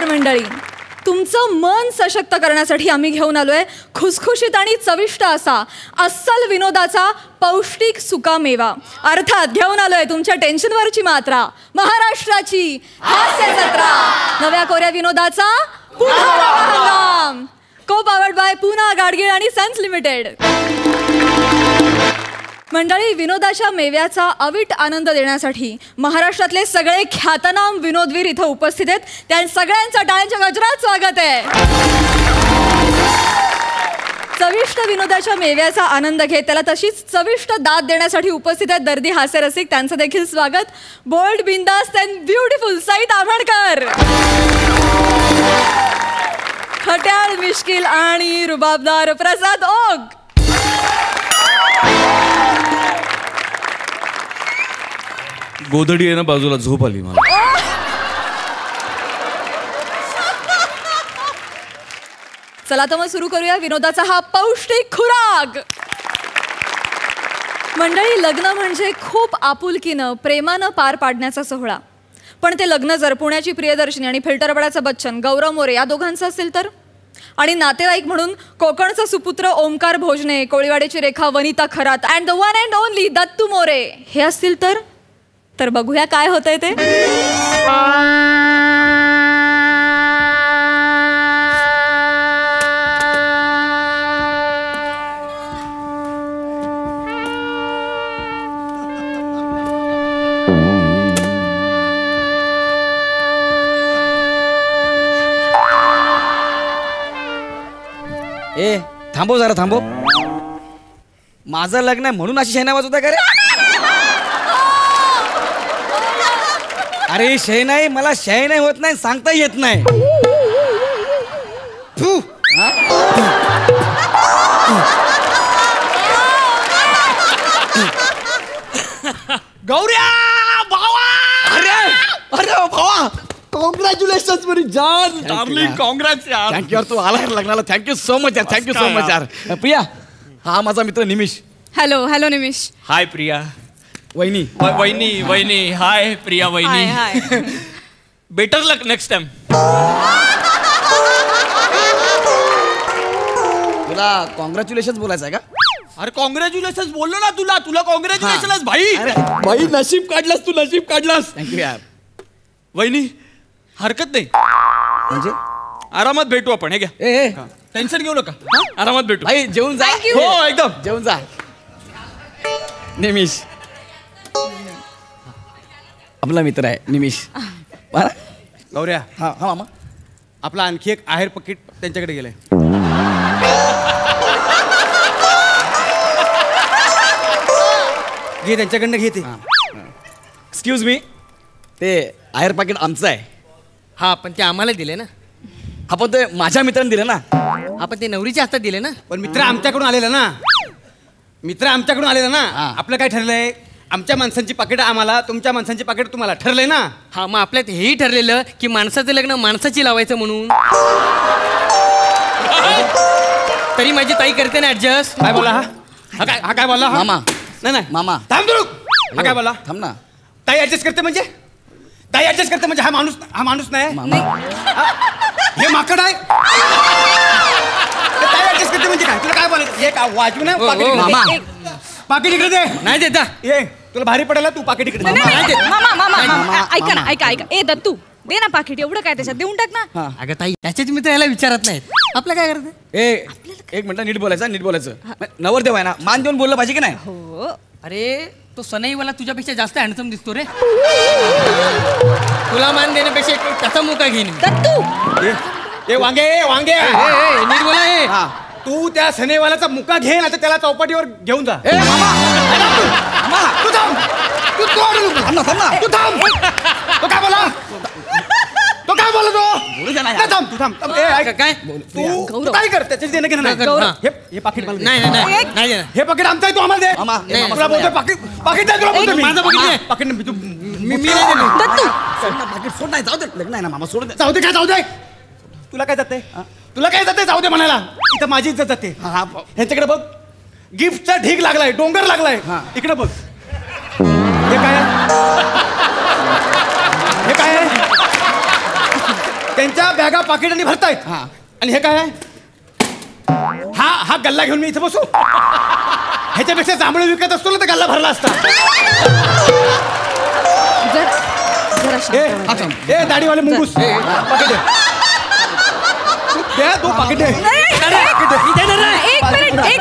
नमस्कार मंडळी. तुमचं मन सशक्त करण्यासाठी आम्ही घेऊन आलोय खुसखुशीत आणि चविष्ट असा अस्सल विनोदाचा पौष्टिक सुका मेवा. अर्थात घेऊन आलोय तुमच्या टेन्शनवरची मात्रा, महाराष्ट्राची हास्य जत्रा. नव्या कोऱ्या विनोदाचा पुन्हा हंगाम. को पावर्ड बाय पूना गाडगीळ आणि सन्स लिमिटेड. मंडळी, विनोदाच्या मेव्याचा अवीट आनंद देण्यासाठी महाराष्ट्रातले सगळे ख्यातनाम विनोदवीर इथं उपस्थित आहेत. त्या सगळ्यांचं टाळ्यांच्या गजरात स्वागत आहे. चविष्ट विनोदाच्या मेव्याचा आनंद घेत त्याला तशीच चविष्ट दाद देण्यासाठी उपस्थित आहेत दर्दी हास्यरसिक. त्यांचं देखील स्वागत. बोल्ड, बिंदास्त अँड ब्युटिफुल सई ताम्हणकर, खट्याळ, मिश्किल आणि रुबाबदार प्रसाद ओक. गोधडी आहे ना बाजूला, झोप आली मला. चला तर मग सुरू करूया विनोदाचा हा पौष्टिक खुराक. मंडळी, लग्न म्हणजे खूप आपुलकीनं प्रेमानं पार पाडण्याचा सोहळा. पण ते लग्न जरपवण्याची प्रियदर्शनी आणि फिल्टरपडाचा बच्चन गौरव मोरे या दोघांचं असेल तर, आणि नातेवाईक म्हणून कोकणचा सुपुत्र ओमकार भोजने, कोळीवाड्याची Rekha Vanita Kharat and the one and only Dattu More हे असतील तर बघूया काय होतंय ते. ए थांबव जरा, थांबव. माझं लग्न आहे म्हणून अशी शहनाई वाजवता का रे? अरे शहनाई, मला शहनाई होत नाही, सांगता येत नाही. गौऱ्या भावा, अरे अरे भावा, कॉंग्रॅच्युलेशन्स मेरी जान, डार्लिंग, कॉंग्रॅट्स यार. थँक्यू यार, तू आला यार लग्नाला. थँक्यू सो मच यार, थँक्यू सो मच यार. प्रिया, हा माझा मित्र Nimish. Hello hello Nimish. Hi Priya. वहिनी. वहिनी. हाय प्रिया वहिनी. Better luck next time. तुला कॉंग्रॅच्युलेशन बोलायचं आहे का? अरे कॉंग्रॅच्युलेशन्स बोललो ना तुला कॉंग्रॅच्युलेशन्स भाई. भाई नशीब काढलास तू, नशीब काढलास. थँक्यू यार. वहिनी, हरकत नाही, म्हणजे आरामात भेटू आपण. हे घ्या, ए टेन्शन घेऊ नका, आरामात भेटू. भाई जेवून जा. हो एकदम जेवून जा. निमिष आपला मित्र आहे निमिष. गौऱ्या, हा हा मामा. आपला आणखी एक आहेर पकीट त्यांच्याकडे गेलंय. घे त्यांच्याकडनं, घे ते. एक्सक्यूज मी, ते आहेर पाकिट आमचं आहे. हा पण ते आम्हाला दिले ना. आपण ते माझ्या मित्रांनी दिलं ना. आपण ते नवरीच्या हातात दिले ना. पण मित्र आमच्याकडून आलेला ना, हा. आपलं काय ठरलंय, आमच्या माणसांची पाकिट आम्हाला, तुमच्या माणसांची पाकिट तुम्हाला, ठरलंय ना. हा मग आपल्यात हेही ठरलेलं की माणसाचं लग्न माणसाची लावायचं म्हणून. तरी माझी ताई करते ना ऍडजस्ट. काय बोला हा काय बोला हा? मामा. नाही मामा. थांब तू. हा काय बोला? थांब ना. ताई ऍडजस्ट करते म्हणजे हा माणूस नाही. हे माकड आहे. ताई ऍडजस्ट करते म्हणजे काय? तुला काय बोलायचं? हे का वाजू ना मामा. पाकिट इकडे दे. नाही देता. ये तुला भारी पडायला, तू पाकिट इकडे दे. मामा ऐका. ए दत्तू, दे ना पाकिट. एवढं काय त्याच्यात, देऊन टाक ना. अगं ताई, त्याच्याच मित्र याला विचारत नाहीत. आपलं काय करते? एक मिनिट, नीट बोलायचं. नवरदेव आहे ना, मान देऊन बोललं पाहिजे की नाही? हो. अरे तो सनईवाला तुझ्यापेक्षा जास्त हँडसम दिसतो रे. तुला मान देण्यापेक्षा त्याचा मुका घेईन. दत्तू, ए वांगे नीट बोला. हे तू त्या सनेवालाचा मुका घे ना, तर त्याला चौपाटीवर घेऊन जा. तू थांब. तू काय बोला? तो तू थांब. काय तू काय कर, त्याच्याच देणं घेणं नाही. हे पाकिट मला दे. नाही हे पाकिट आमचं आहे, तू आम्हाला दे. मामा, तुला बोलतोय पाकिट द्या, तुला बोलतोय मी. माझं पाकीट दे. पाकिट मी नाही देणार. दत्तू, पाकिट सोड. नाही, जाऊ दे. लग्न आहे ना मामा, सोड दे. जाऊ दे. तुला काय जाते जाऊ दे म्हणायला. इथं माझी इज्जत जाते. ह्यांच्याकडे बघ, गिफ्टचा ढीग लागलाय, डोंगर लागलाय. इकडे बघ, हे काय आहे? त्यांच्या एका पाकिटाने भरतायत आणि हे काय आहे हा गल्ला घेऊन मी इथे बसू ह्याच्यापेक्षा जांभळे विकत असतो ना तर गल्ला भरला असता ए दाढीवाले मुंगूस पाकिट दे तू पाकिट दे एक मिनिट एक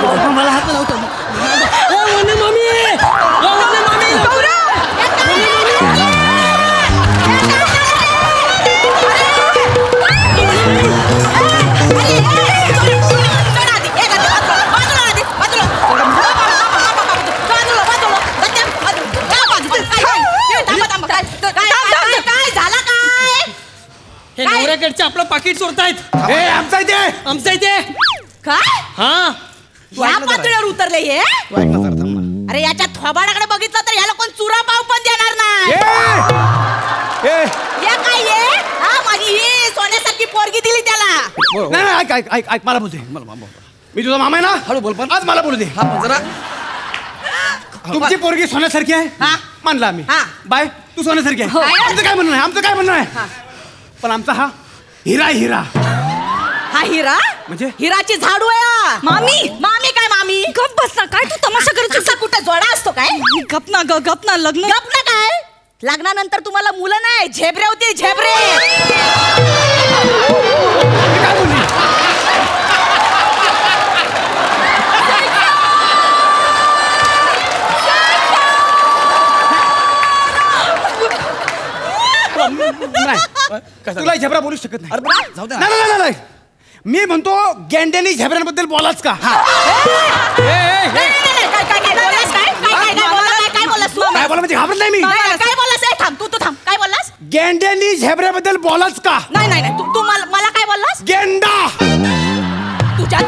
गौरव मला हात लावतो नवऱ्याकडचे आपलं पाकिट चोरतायत आमचा इथे आमच्या इथे काय हा या पातळीवर उतरले हे अरे याच्या थोबाडाकडे बघितलं तर याला कोण चुरा पाव पण देणार नाही या काय ये हा माझी ही सोन्यासारखी पोरगी दिली त्याला नाही ऐक मला बोलते मी तुझा मामा आहे ना हळू बोल पण आज मला बोलू दे जरा तुमची पोरगी सोन्यासारखी आहे मानला आम्ही बाय तू सोन्यासारखी आहे आमचं काय म्हणणं आहे पण आमचा हा हिरा हा हिरा म्हणजे हिराची झाडू आहे मामी काय मामी गप बस ना काय तू तमाशा करत कसा कुठे जोडा असतो काय गप ना लग्न गप ना काय लग्नानंतर तुम्हाला मुलं नाही झेबरे होतील झेबरे काय बोलली तुला झेब्रा बोलू शकत नाही जाऊ दे नाही मी म्हणतो गेंड्यानी झेब्रांबद्दल बोलाच का काय बोला म्हणजे घाबरत नाही मी काय बोललास थांब तू थांब काय बोललास गेंड्यानी झेब्राबद्दल बोलाच का नाही तू मला काय बोललास गेंडा तुझ्या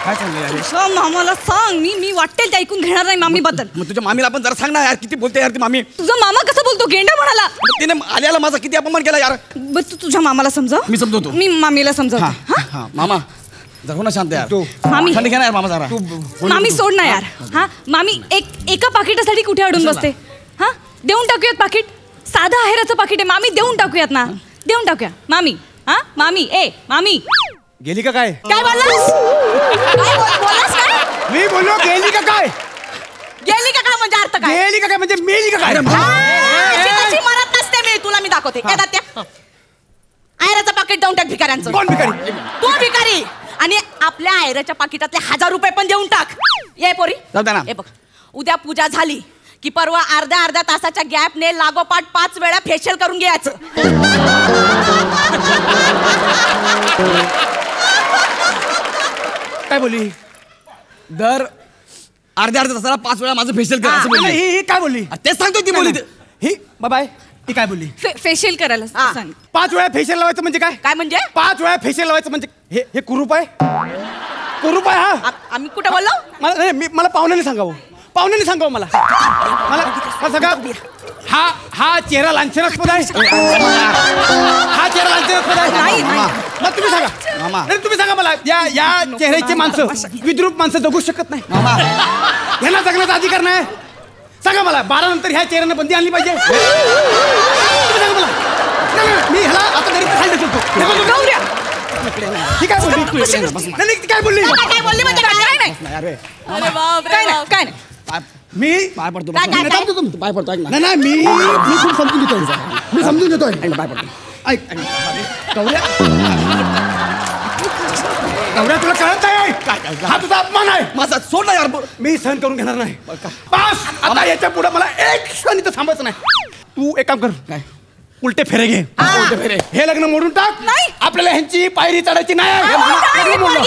काय चाललंय मामाला सांग मी वाटेल ते ऐकून घेणार नाही मामी बद्दल मग तुझ्या मामीला आपण जरा सांग ना यार किती बोलते यार ती मामी तुझा मामा कसा बोलतो गेंडा म्हणाला तिने आल्याला माझा किती अपमान केला यार बस तू तुझ्या मामाला समजाव मी समजवतो. मी मामीला समजावते हा मामा जरा हो ना शांत यार मामी थंडी घ्या ना यार मामा जरा मामी सोड ना यार हा मामी एका पाकिटासाठी कुठे अडून बसते हा देऊन टाकूयात पाकिट साधा आहेराचं पाकिट आहे मामी देऊन टाकूयात ना देऊन टाकूया मामी हा मामी मामी गेली का काय बोललास काय मी बोललो गेली का काय गेली का काय म्हणजे अर्थ काय गेली का काय म्हणजे मेली का काय कशी मरत नसते मी तुला मी दाखवते काय दात्या आयराचं पाकिट देऊन टाक भिकाऱ्यांचं कोण भिकारी तू भिकारी आणि आपल्या आयराच्या पाकिटातले 1000 रुपये पण देऊन टाक ये पोरी जाऊ दे ना. हे बघ उद्या पूजा झाली की परवा अर्ध्या तासाच्या गॅपने लागोपाठ 5 वेळा फेशियल करून घ्यायचं काय बोलली दर अर्ध्या तासाला 5 वेळा माझं फेशियल कर असं बोलली. ही काय बोलली तेच सांगतो ती बोलली ही बाय ती काय बोलली फेशियल करायला सांग 5 वेळा फेशियल लावायचं म्हणजे काय काय म्हणजे 5 वेळा फेशियल लावायचं म्हणजे हे कुरूप आहे कुरूप आहे हा आम्ही कुठे बोललो मला नाही मला पाहुण्याने सांगावं मला सांगा हा चेहरा लांछनास्पद आहे हा चेहरा लांछनास्पद आहे मग तुम्ही सांगा मामा नाही तुम्ही सांगा मला या चेहऱ्याची माणसं विद्रूप माणसं जगू शकत नाही मामा ह्यांना जगण्याचा अधिकार नाही सांगा मला 12 नंतर ह्या चेहऱ्यानं बंदी आणली पाहिजे तुम्ही सांगा मला नाही, मी ह्याला आता घरी खाली ठेवतो ती काय बोलली नाही ती काय बोलली काय बोलली म्हणजे काय नाही अरे काय नाही मी पाय पडतो काय, काय, काय? तू पाय पडतो ऐक ना नाही मी खूप समजून घेतोय ऐक ना, पाय पडतो ऐक गौऱ्या तुला कळत नाही हा तुझा अपमान आहे माझा सोड ना यार मी सहन करून घेणार नाही बस आता याच्या पुढे मला एक क्षण इथं थांबायचं नाही तू एक काम कर काय उलटे फेरे घे उलटे फेरे. हे लग्न मोडून टाक नाही. आपल्याला ह्यांची पायरी चढायची नाही लग्न मोडलं.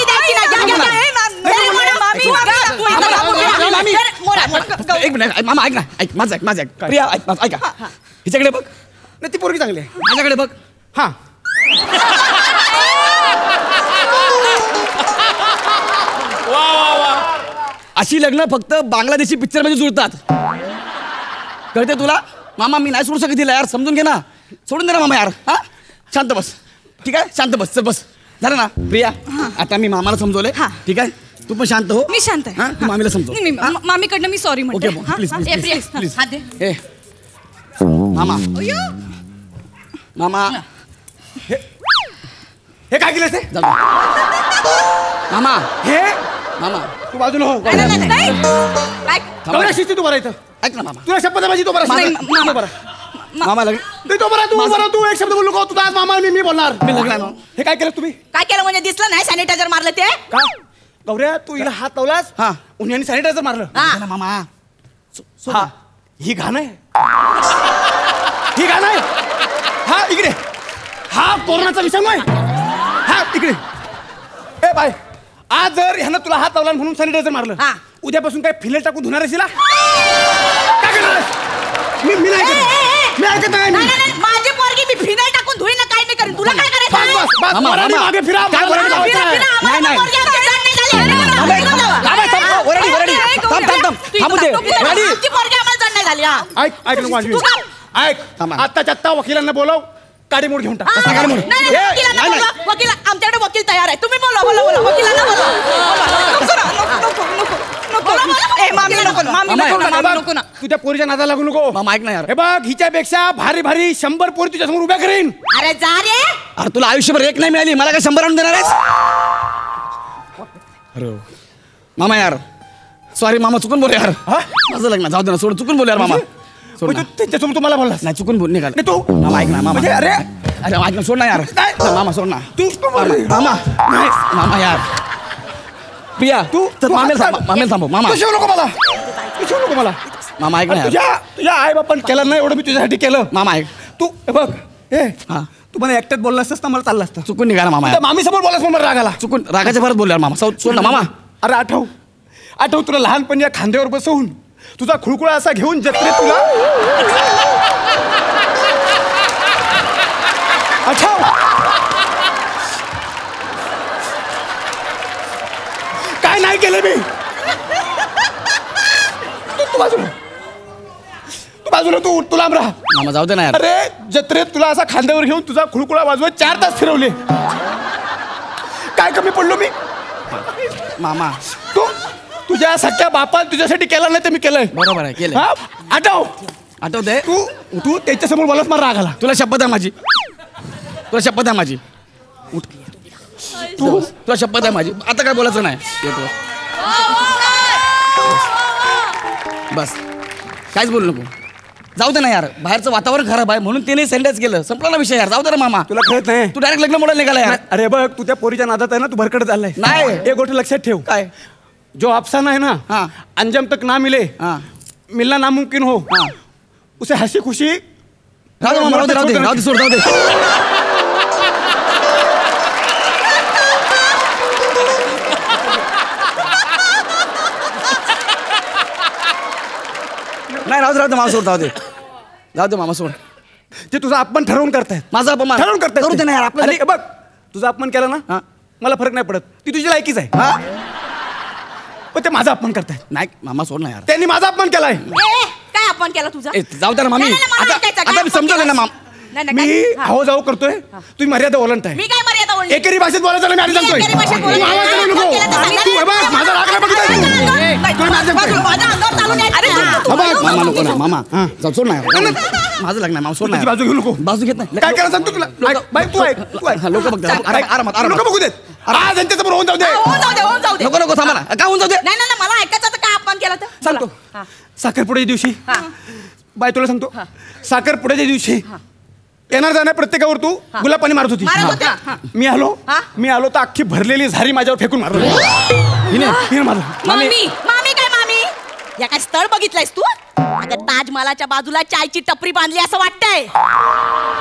एक मिनिट मामा ऐक ना ऐक माझं ऐक प्रिया ऐक माझं ऐका हिच्याकडे बघ नाही ती पोरगी चांगली आहे माझ्याकडे बघ हा अशी लग्न फक्त बांगलादेशी पिक्चर मध्ये जुळतात कळते तुला मामा मी नाही सोडू शकत तिला यार, समजून घे ना. सोडून दे ना मामा यार. हा शांत बस. ठीक आहे शांत बस. चल बस. झालं ना प्रिया. आता मी मामाला समजवले. ठीक आहे तू पण शांत हो. मी शांत आहे. हा तू मामीला समजव. मामीकडनं मी सॉरी म्हणते. ओके प्लीज प्लीज हात दे. ए मामा मामा हे काय केलं ते जाऊ दे. मामा हे मामा तू बाजूला हो. नाही. काय? गौऱ्या शिस्ती तू बरा इथं. ऐक ना मामा. तुला शपथ आहे माझी तो बरा. नाही, तू बरा. मामा लग्न नाही, तो बरा तू बरा. तू एक शब्द बोलू नको. तुझा आज मामा मी बोलणार. मी लग्न हे काय केलं तुम्ही काय केलं म्हणजे दिसलं नाही सॅनिटायझर मारलं ते? का गौऱ्या तू हिला हात लावलास. हा. उन्हाने सॅनिटायझर मारलं. ना मामा. हा ही घाण आहे. ही घाण आहे. हा इकडे. हा कोरोनाचा विषाणू आहे. हा इकडे. ए बाय आज जर ह्यानं तुला हात लावला म्हणून सॅनिटायझर मारलं. हा. उद्यापासून काय फिनेल टाकून धुणार आहेस हिला? काय करणार? मी नाही ऐकत. मी ऐकत नाही. नाही, माझी पोरगी मी फिनाईल टाकून धुईन ना, काय नाही करेन. तुला काय करायचं आहे? बस बस मामा, वराडी मामा. मागे फिरा. काय मला वराडी लावायचं फिरा, आहे. फिरा. नाही, नाही. पोरगी आमच्या जाणण्यात आली. आमची पोरगी आम्हाला जाणण्यात आली. हा. ऐक नको तू थांब. ऐक थांबा. आत्ताच्या आत्ता वकिलांना बोलव. काडी मोड घेऊन टाक. हा. काय म्हणू? नाही, ए, वकिलांना नाही, बोलवा. वकील आमच्याकडे वकील तयार आहे. तुम्ही बोला वकिलांना बोला. नको ना. तू त्या पोरीच्या नादाला लागू नको. मामा ऐक ना यार. हे बघ हिच्यापेक्षा भारी भारी 100 पोरी तुझ्यासमोर उभ्या करीन. अरे जा रे. अरे तुला आयुष्यभर एक नाही मिळाली, मला काय 100 आणून देणार आहेस? अरे मामा यार सॉरी मामा, चुकून बोल यार. माझं लग्न जाऊ दे ना, सोड. चुकून बोल यार मामा. सोड ना. त्यांच्यासमोर तुम्हाला बोललास नाही चुकून बोल निघाल. नाही तू मामा ऐक ना मामा. म्हणजे अरे अरे ऐक ना, सोड ना यार. नाही. मामा सोड ना. तू मामा मामा यार. प्रिया तू मामेल थांबव. मामा तू शिवू नको मला. तू शिवू नको मला. मामा ऐक ना यार. तुझ्या आई बापान केलं नाही एवढं मी तुझ्यासाठी केलं. मामा ऐक. तू हे बघ हे हा तू मला एकट्यात बोलला असतास ना मला चाललं असतं. चुकून निघाला मामा यार. मामी समोर बोलास मला राग आला. चुकून रागाच्या भरात बोल यार मामा. सोड ना मामा. अरे आठव तुला लहानपणी या खांद्यावर बसवून तुझा खुळकुळा असा घेऊन जत्रेत तुला आठव. काय नाही केलं मी. तू बाजूला तू तुला लांब राहा. मामा जाऊ दे ना यार. अरे जत्रेत तुला असा खांद्यावर घेऊन तुझा खुळकुळा वाजवत 4 तास फिरवले. काय कमी पडलो मी. मामा तू तुझ्या सख्या बापाला तुझ्यासाठी केलं नाही तर मी केलंय. बरोबर आहे केलं. हा आठव. आठवतंय. तू त्याच्यासमोर बोलत मला राग आला. तुला शपथ आहे माझी. तुला शपथ आहे माझी. उठ. तुला शपथ आहे माझी. आता काय बोलायचं नाही. येतो बस काहीच बोलू नको. जाऊ दे ना यार, बाहेरचं वातावरण खराब आहे म्हणून त्याने सॅनिटाईज केलं. संपला ना विषय यार. जाऊ दे ना मामा. तुला कळत नाही. तू डायरेक्ट लग्न मोडायला निघाला यार. अरे बघ तू त्या पोरीच्या नादात आहे ना, तू भरकडे चाललाय. नाही. एक गोष्ट लक्षात ठेव. काय? जो अफसाना है ना हाँ. अंजम तक ना मिले हाँ. मिलना नामुमकिन हो हाँ. उसे हंसी खुशी राहू दे मामा, राहू दे, राहू दे, राहू दे, सोड, राहू दे. नाही राहू दे मामा, सोड, राहू दे. जाऊ दे मामा सोड. ते तुझा अपमान ठरवून करतायत. माझा अपमान ठरवून करतायत. करू दे ना यार. आपलं आणि बघ तुझा अपमान केला ना हा. मला फरक नाही पडत. ती तुझी लायकीच आहे. हा? पण ते माझा अपमान करतायत. नाही मामा सोड ना यार. त्यांनी माझा अपमान केलाय. काय अपमान केला तुझा? ए, जाऊ दे ना मामी. नाही, नाही, मला आता ऐकायचं. काय आता मी अपमान समजवलं ना केला? मामा. नाही, नाही, मी काय? हा. आहो जाऊ करतोय तुम्ही मर्यादा ओलांडताय. मी काय मर्यादा ओळखली? एकेरी भाषेत बोलायचं मी आधी मी सांगतोय. एकेरी भाषेत तू बोलत नाही. आवाज करू नको. अपमान केला तर सांगा. तू हे बघ, माझा राग नाही बघितला तू. नाही, तुला माझं बाजूला, माझ्या अंगावर चालून यायचं नाही. हा, बघ. मामा नको ना मामा. हा. जाऊ सोड ना यार. माझं लग्न आहे मामा, सोड ना तुझी यार. बाजू घेऊ नको. बाजू घेत नाही. काय करायला सांगतो तुला. ऐक, बाई, तू ऐक, तू ऐक. लोक बघतात. आरामात नको बघू देत. आज त्यांच्यासमोर होऊन जाऊ दे. होऊन जाऊ दे, होऊन जाऊ दे. नको नको थांबा ना. काय होऊन जाऊ दे. नाही नाही नाही, मला ऐकायचं तर काय अपमान केला तर सांगतो. हा. साखरपुड्याच्या दिवशी हा. बाय तुला सांगतो साखरपुड्याच्या दिवशी येणार जाणार प्रत्येकावर तू गुलाब पाणी मारत होती. मारत होते. हा. मी आलो तर अख्खी भरलेली झारी माझ्यावर फेकून मारलं. हिने मारलं. मामी मामी काय मामी या काय स्थळ बघितलंयस तू? अगं ताजमहालाच्या बाजूला चायची टपरी बांधली असं वाटतंय.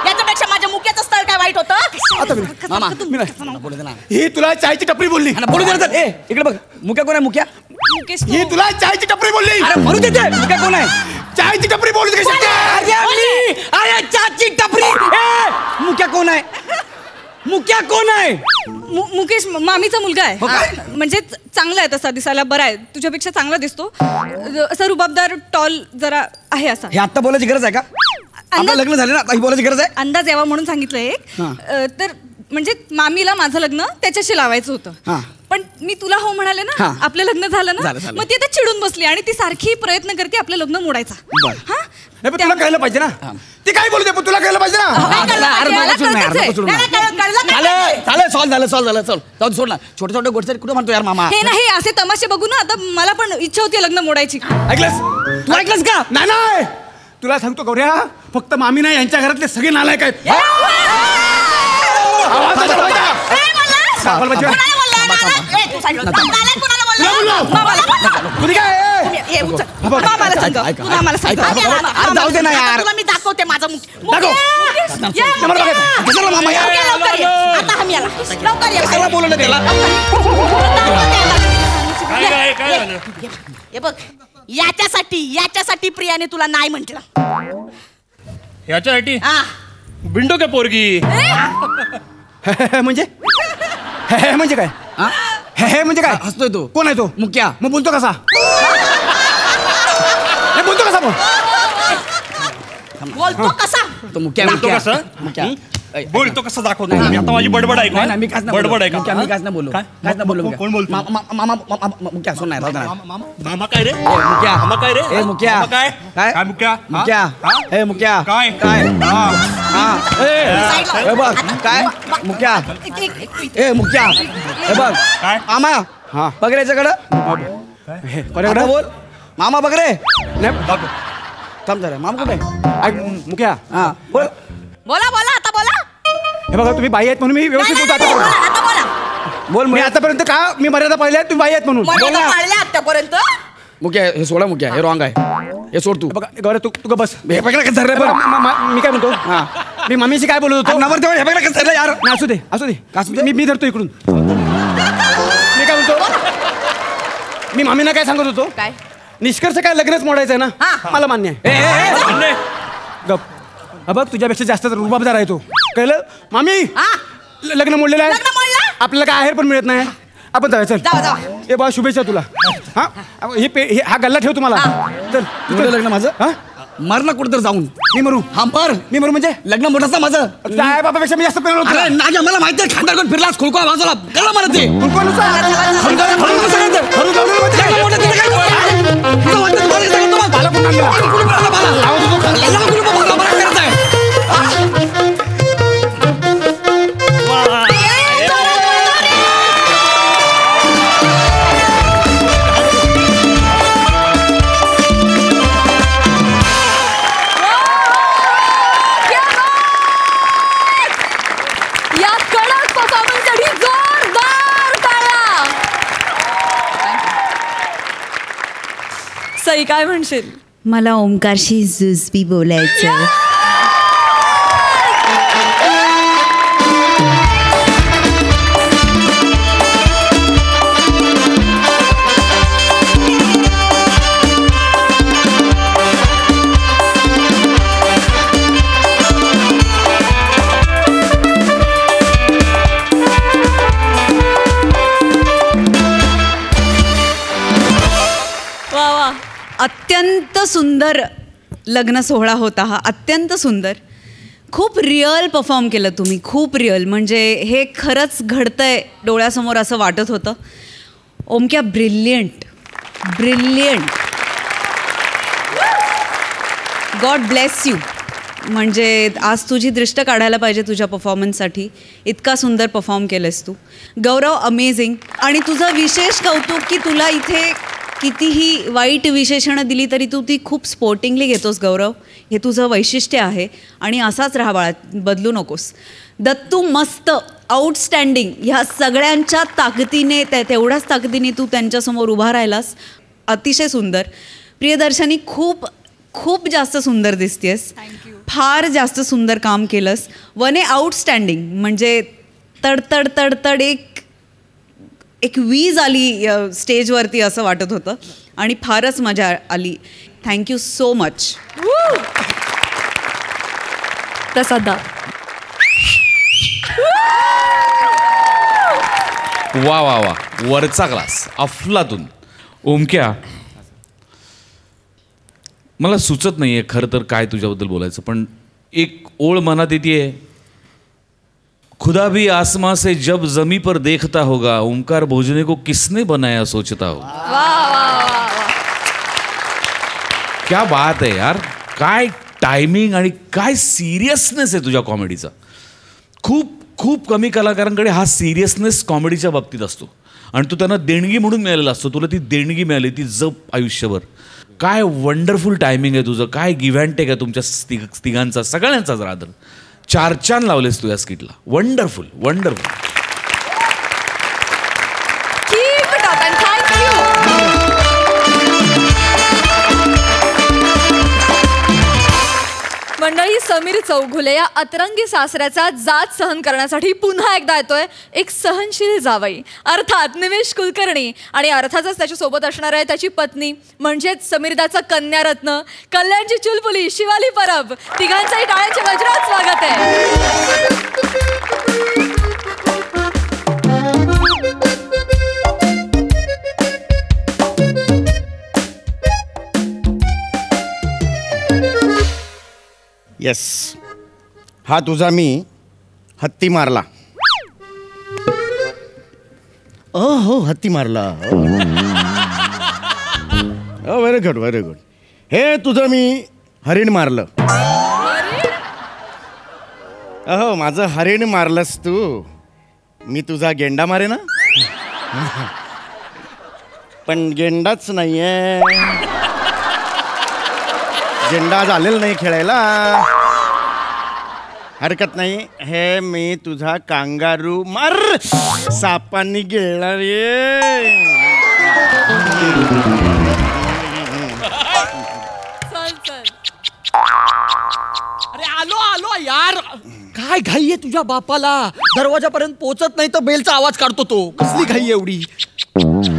याच्यापेक्षा माझ्या मुक्याचं स्थळ काय वाईट होतं? आता मामा मी नाही. बोलू दे ना. ही तुला चायची टपरी बोलली. आणि बोलू दे ना तर. ए इकडे बघ. मुक्या कोण आहे मुक्या? मुकेश ही तुला चायची टपरी बोलली. अरे भरू दे ते. मुक्या कोण आहे? चायची टपरी बोलू दे कशी? अरे चाची टपरी. ए मुक्या कोण आहे? मुक्या कोण आहे? मुकेश मामीचा मुलगा हो आहे. काय? म्हणजे चांगला आहे तसा, दिसायला बरा आहे, तुझ्यापेक्षा चांगला दिसतो. असा रुबाबदार टॉल जरा आहे असा. हे आता बोलायची गरज आहे का? आपलं लग्न झालं ना, आता ही बोलायची गरज आहे. अंदाज यावा म्हणून सांगितलं एक. हां. तर म्हणजे मामीला माझं लग्न त्याच्याशी लावायचं हां. होतं. पण मी तुला हो म्हणाले ना, हां. आपलं लग्न झालं ना, झालं. मग ती आता चिडून बसली आणि ती सारखी प्रयत्न करते आपलं लग्न मोडायचा. बरं. हा नाही, पण तुला कळलं पाहिजे ना. ती काय बोलू दे पण तुला कळलं पाहिजे ना. काय कळलं अरे पाहिजे? नको सोडू ना, यार, कळतंच आहे. नको सोडू ना. नाही, कळलं काय? झालं सॉल्व झालं चल जाऊ दे, सोड ना. छोटे छोटे गोष्टी कुठे म्हणतो यार मामा. हे नाही, असे तमाशे बघू ना, आता मला पण इच्छा होती लग्न मोडायची. ऐकलंस तू ऐकलंस का? नाही तुला सांगतो गौऱ्या, फक्त मामी नाही, यांच्या घरातले सगळे नालायक आहेत. आवाज नाही ठेवायचा. काय बोलला? सावल बच्चा. कोणाला बोलला? नाना? ए, तू साईडला. नालायक कोणाला बोलला? बोललो. मामाला बोलला. तुम्ही काय ये, उचल. मामाला सांग, ऐका, तू मामाला सांग. ऐका. अरे जाऊ दे ना यार. तुला मी दाखवते माझं मुख. दाखव. ये, नंबर बघायचा. कशाला मामा यार? ये, लवकर ये. आता हमी आला. लवकर ये. कशाला बोलवलं त्याला? हे बघ, याच्यासाठी प्रियाने तुला नाही म्हटलं. याच्यासाठी हा. बिंडो काय पोरगी म्हणजे हे म्हणजे काय? हा? हे म्हणजे काय? हसतोय तो. कोण आहे तो? मुक्या. मग बोलतो कसा? हे बोलतो कसा बोल? बोलतो कसा? तो मुक्या बोलतो मुक्या. कसं? मुक्या. बोलतो कसं दाखवतो मी आता माझी बडबड ऐक नाही, मी काच नाही बडबड बोललो. ऐका मुक्या, मी काच नाही बोललो. काय? काच नाही बोललो मुक्या. कोण बोलतो? मामा मुक्या सोड नाही, राहू दे ना. मामा काय रे मुक्या. मामा काय रे ए मुक्या. मामा काय काय? काय मुक्या मुक्या. ए मुक्या. काय? काय? हा. हा. ए बघ काय मुक्या. ए मुक्या. हे बघ काय? मामा. हा. बघ रे याच्याकडं. कोणाकडे? आता बोल. मामा बघ रे. नाही, थांब जरा. मामा कुठे? ऐक, मुक्या, हा बोल. बोला आता बोला. हे बघा तुम्ही बाई आहेत म्हणून मी व्यवस्थित बोलतो नाही, आतापर्यंत. बोला, आता बोला. बोल मी मुक्या. आतापर्यंत का मी मर्यादा पाहिल्या तुम्ही बाई आहेत म्हणून. मर्यादा पाळल्या आतापर्यंत. मुक्या हे सोडा मुक्या. हे रॉंग आहे. हे सोड तू. बघा गौरव तू बस. हे बघ ना कसं धरलंय बघ. मी काय म्हणतो हा. मी मामीशी काय बोलत होतो? नवर तेवढं हे बघ ना कसं धरलं यार. नाही, असू दे असू दे. मी धरतो इकडून. मी काय म्हणतो, मी मामीना काय सांगत होतो, काय? निष्कर्ष काय लग्नच मोडायचं आहे ना. हा. मला मान्य आहे. गप. हा बघ तुझ्यापेक्षा जास्त रुबाबदार आहे तो. कळलं मामी? हा. लग्न मोडलेलं आहे. लग्न मोडलं? आपल्याला काय आहेर पण मिळत नाही. आपण जाऊया चल. जावा. ए बा शुभेच्छा तुला. हा हा गल्ला ठेव तुम्हाला. चल तुझं लग्न माझं हा मर ना कुठं तर जाऊन. मी मरू. हा मर. मी मरू म्हणजे लग्न मोठाचं माझं. तुझ्या आई बाबापेक्षा मी जास्त प्रेम अरे होतो. नाग्या मला माहिती आहे खांदा करून फिरलास खुलकुळा बाजूला कळलं मला ते. लग्न मोठं तिथं काय तुझं वाटतं तुम्हाला हे सगळं तुम्हाला? मला कोण आणलं? आणि कुणी पण आणलं मला? याला कुणी पण मला करत आहे. या कडक परफॉर्मन्ससाठी जोरदार टाळ्या. सई काय म्हणशील? मला ओमकारशी जुजबी बोलायचं. वा वा. अत्यंत सुंदर लग्न सोहळा होता हा. अत्यंत सुंदर. खूप रिअल परफॉर्म केलं तुम्ही. खूप रिअल. म्हणजे हे खरंच घडतंय डोळ्यासमोर असं वाटत होतं. ओमक्या ब्रिलियंट. God bless you. म्हणजे आज तुझी दृष्ट काढायला पाहिजे तुझ्या परफॉर्मन्ससाठी. इतका सुंदर परफॉर्म केलंस तू. गौरव अमेझिंग. आणि तुझं विशेष कौतुक की तुला इथे कितीही वाईट विशेषणं दिली तरी तू ती खूप स्पोर्टिंगली घेतोस गौरव. हे तुझं वैशिष्ट्य आहे आणि असाच राहा बाळा, बदलू नकोस. दत्तू मस्त, आउटस्टँडिंग. ह्या सगळ्यांच्या ताकदीने तेवढ्याच ताकदीने तू त्यांच्यासमोर उभा राहिलास. अतिशय सुंदर. प्रियदर्शनी खूप जास्त सुंदर दिसतेस. फार जास्त सुंदर काम केलंस. वने आउटस्टँडिंग. म्हणजे तडतड एक वीज आली स्टेजवरती असं वाटत होतं आणि फारच मजा आली. Thank you so much. प्रसाद वा वा वा वरचा क्लास अफलातून. ओमक्या मला सुचत नाहीये खरं तर काय तुझ्याबद्दल बोलायचं, पण एक ओळ मनात येते, खुदा भी आसमां से जब जमी पर देखता होगा, ओमकार भोजने को किसने बनाया सोचता होगा. क्या बात आहे यार, काय टायमिंग आणि काय सिरियसनेस आहे तुझ्या कॉमेडीचा. खूप खूप कमी कलाकारांकडे हा सिरियसनेस कॉमेडीच्या बाबतीत असतो आणि तू त्यांना देणगी म्हणून मिळालेला असतो. तुला ती देणगी मिळाली, ती जप आयुष्यभर. काय वंडरफुल टायमिंग आहे तुझं, काय गिव्ह अँड टेक आहे तुमच्या तिघांचा, सगळ्यांचाच रादर. 4 चान लावलेस तू या स्किटला. Wonderful wonderful. Keep it up and thank you. मंडळी, समीर चौघुले या अतरंगी सासऱ्याचा जाच सहन करण्यासाठी पुन्हा एकदा येतोय एक सहनशील जावई, अर्थात निमेश कुलकर्णी. आणि अर्थातच त्याच्या सोबत असणार आहे त्याची पत्नी, म्हणजेच समीरदाचा कन्यारत्न, कल्याणची चुलबुली शिवाली परब. तिघांचाही टाळ्यांच्या गजरात स्वागत आहे. येस, हा तुझा मी हत्ती मारला. हो, हत्ती मारला. Very good very good. हे तुझं मी हरिण मारलं. अहो, माझं हरिण मारलंस तू, मी तुझा गेंडा मारे ना. पण गेंडाच नाहीये, गेंडा आज आलेला नाही खेळायला. हरकत नाही, हे मी तुझा कांगारू मार सापांनी गिळला रे. अरे आलो यार. काय घाई आहे तुझ्या बापाला, दरवाजापर्यंत पोहोचत नाही तर बेलचा आवाज काढतो तो. कसली घाई एवढी.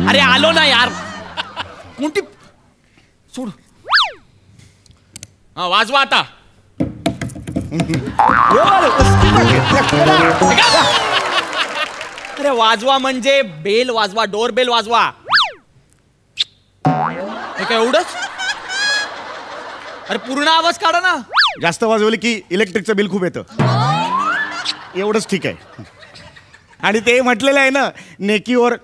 अरे आलो ना यार. कोणती सोड. हा, वाजवा आता. अरे वाजवा म्हणजे बेल वाजवा, डोर बेल वाजवा. हे काय एवढंच. अरे पूर्ण आवाज काढा ना. जास्त वाजवली की इलेक्ट्रिकचं बिल खूप येतं. एवढंच ठीक आहे. आणि ते म्हटलेलं आहे ना, नेकीवर.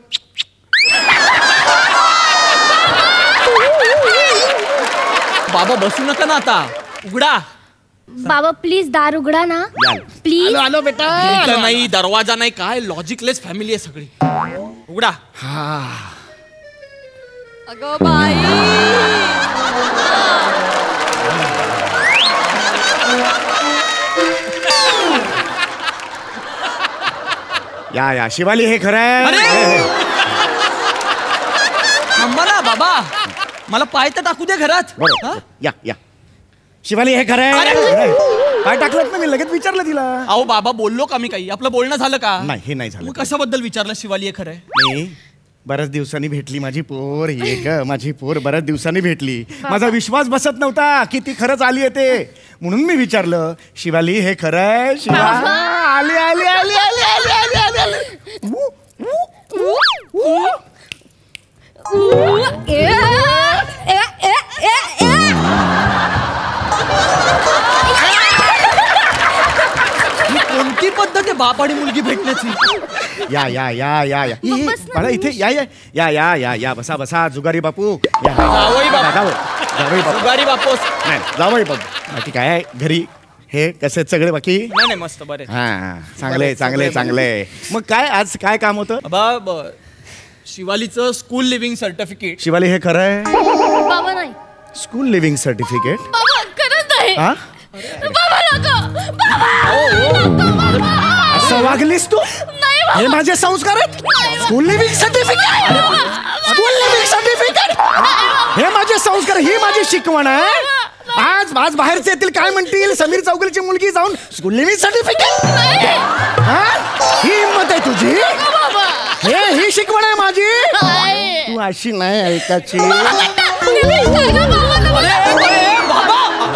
बाबा बसू नका ना आता, उघडा. बाबा प्लीज दार उघडा ना प्लीज. आलो बेटा. खिडकी नाही, दरवाजा नाही, काय लॉजिकलेस फॅमिली आहे सगळी. उघडा. अगं बाई, या शिवाली, हे खरं आहे. थांबा ना बाबा, मला पाय तर टाकू दे घरात. बरोबर. या शिवाली, हे खरं आहे. काय टाकलं ना, मी लगेच विचारलं तिला. अहो बाबा, बोललो का मी काही? आपलं बोलणं झालं का? नाही, हे नाही झालं. मग कशाबद्दल विचारलं? शिवाली हे खरंय. मी बऱ्याच दिवसांनी भेटली माझी पोर. हे ग, माझी पोर बऱ्याच दिवसांनी भेटली. माझा विश्वास बसत नव्हता की ती खरंच आली येते, म्हणून मी विचारलं, शिवाली हे खरंय? शिवा आली आली आली आली आली आली आली आली. कोणती पद्धत आहे बाप आणि मुलगी भेटण्याची? या या या या या बाळा, इथे या या या या या या बसा बसा. जुगारी बापू. जावई बापू. जावई बापू. जुगारी बापूस. नाही, जावई बापू. बाकी काय घरी हे कसे आहेत सगळे? बाकी नाही, मस्त बरे. हा, चांगले चांगले चांगले. मग काय आज काय काम होतं? शिवालीचं स्कूल लिव्हिंग सर्टिफिकेट. शिवाली हे खरं आहे? बाबा नाही. School living certificate? बाबा खरंच आहे. हा, बाबा असं वागलीस तू? हे माझे संस्कार आहेत. School living certificate, school living certificate, हे माझे संस्कार, ही माझी शिकवण आहे. आज बाहेरचे येतील, काय म्हणतील, समीर चौगुलेची मुलगी जाऊन स्कूल लिव्हिंग सर्टिफिकेट. ही हिंमत आहे तुझी? ही शिकवण आहे माझी. तू अशी नाही ऐकायची.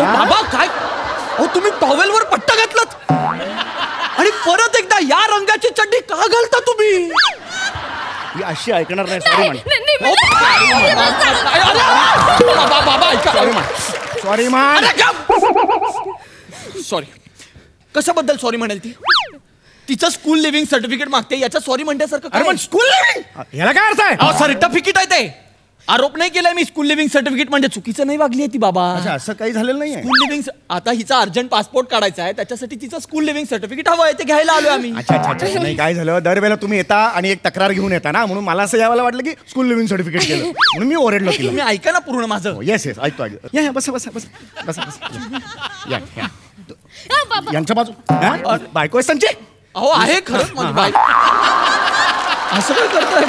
बाबा काय तुम्ही टॉवेलवर पट्टा घातलात आणि परत एकदा या रंगाची चड्डी का घालता तुम्ही? ही अशी ऐकणार नाही. सॉरी मान. बाबा ऐका. सॉरी मान. सॉरी. कशाबद्दल सॉरी म्हणेल ती? तिचं स्कूल लिव्हिंग सर्टिफिकेट मागते, याच्या सॉरी म्हणण्यासारखं अरे काय? पण स्कूल लिव्हिंग याला काय अर्थ आहे? सर्टिफिकेट आहे ते. आरोप नाही केलाय मी. स्कूल लिव्हिंग सर्टिफिकेट म्हणजे चुकीचं नाही वागली आहे ती बाबा. अच्छा, असं काही झालेलं नाहीये. स्कूल लिव्हिंग आता हिचा अर्जंट पासपोर्ट काढायचा आहे, त्याच्यासाठी तिचं स्कूल लिव्हिंग सर्टिफिकेट हवं आहे, ते घ्यायला आलोय आम्ही. अच्छा अच्छा अच्छा. नाही काय झालं, दरवेळेला तुम्ही येता आणि एक तक्रार घेऊन येता ना, म्हणून मला असं यावं वाटलं की स्कूल लिव्हिंग सर्टिफिकेट केलं म्हणून मी ओरडलो तिला. तुम्ही ऐका ना पूर्ण माझं. येस येस ऐकतो ऐकतो. या बसा बसा बसा बसा बसा. या यांच्या बाजू बायको आहे त्यांची. अहो आहे खरंच माझी बाई. असं काय करताय?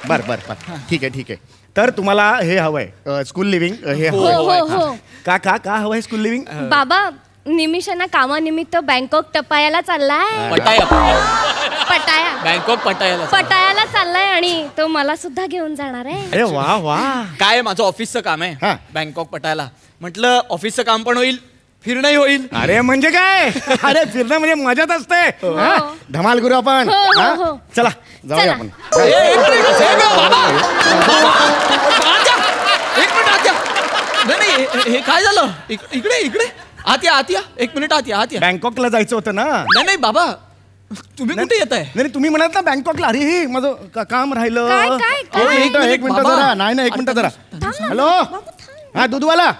बर बर बर ठीक आहे ठीक आहे. तर तुम्हाला हे हवंय स्कूल लिव्हिंग हे हो हो हवंय. हो. का हवंय स्कूल लिव्हिंग? बाबा निमिषांना कामानिमित्त बँकॉक टपायाला चाललाय. पटाया बँकॉक पटायाला चाललाय आणि तो मला सुद्धा घेऊन जाणार आहे. अरे वा वा. काय माझं ऑफिसचं काम हा. आहे बँकॉक पटायला. म्हटलं ऑफिसचं काम पण होईल, फिरणंही होईल. अरे म्हणजे काय? अरे फिरणं म्हणजे मजाच असते. हा? धमाल करू आपण. हो, हो, हा? हो. चला जाऊया आपण. एक मिनिट आत या. नाही हे काय झालं? इकडे इकडे आत या. एक मिनिट आत या. बँकॉकला जायचं होतं ना. नाही बाबा, तुम्ही कुठे येत आहे? नाही तुम्ही म्हणाल ना बँकॉकला. अरे हे माझं काम राहिलं. काय? एक मिनिट जरा. नाही एक मिनिट जरा. हेलो हाँ दूधवाला.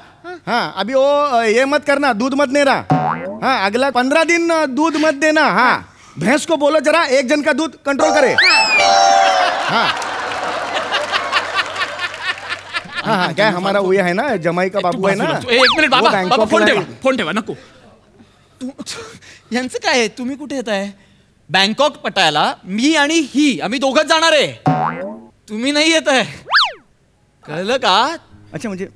हाँ अभी वो ये मत करना, दूध मत देना. हाँ अगला 15 दिन दूध मत देना. हाँ भैंस को बोलो जरा 1 जन का दूध कंट्रोल करे. हाँ हाँ क्या हमारा वो है ना जमाई का बाबू है ना. एक मिनिट बाबा, वो बाबा बँकॉकला फोन ठेवा नको. यांचं काय आहे? तुम्ही कुठे येत आहे? बँकॉक पटायला मी आणि ही आम्ही दोघंच जाणार आहे. तुम्ही नाही येत आहे, कळलं का? अच्छा म्हणजे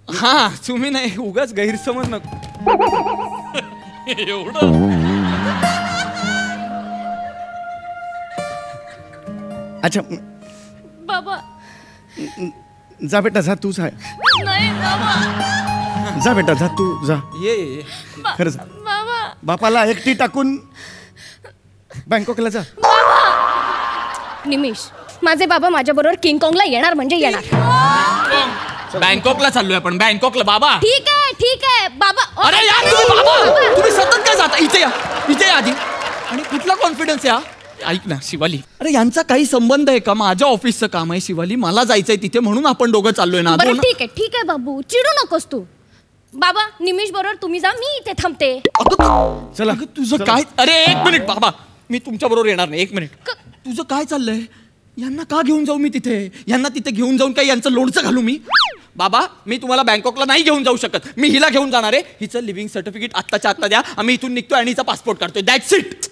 हा तुम्ही नाही, उगाच गैरसमज नको. एवढं अच्छा बाबा जा बेटा जा तू जा. नाही बाबा. जा बेटा जा तू जा. ये खरंच बाबा बापाला एकटी टाकून बँकॉकला जा. निमिष माझे बाबा माझ्या बरोबर किंग कॉंगला येणार म्हणजे येणार. बँकॉकला चाललोय आपण. बँकॉकला बाबा. ठीक आहे बाबा. अरे यार तुम्ही बाबा, तुम्ही सतत काय जाता? इथे या आधी. आणि कुठला कॉन्फिडन्स या? ऐक ना शिवाली, अरे यांचा काही संबंध आहे का? माझ्या ऑफिसचं काम आहे शिवाली, मला जायचंय तिथे म्हणून आपण दोघं चाललोय ना. बरं ठीक आहे बाबू, चिडू नकोस तू. बाबा निमिष बरोबर तुम्ही जा, मी इथे थांबते. चला तुझं काय? अरे एक मिनिट बाबा, मी तुमच्या बरोबर येणार नाही. एक मिनिट. तुझं काय चाललंय? यांना का घेऊन जाऊ मी तिथे? यांना तिथे घेऊन जाऊन काय यांचं लोणचं घालू मी? बाबा मी तुम्हाला बँकॉकला नाही घेऊन जाऊ शकत. मी हिला घेऊन जाणार आहे. हिचं लिव्हिंग सर्टिफिकेट आत्ताच्या आत्ता द्या, आम्ही इथून निघतोय आणि हिचा पासपोर्ट काढतोय. That's it.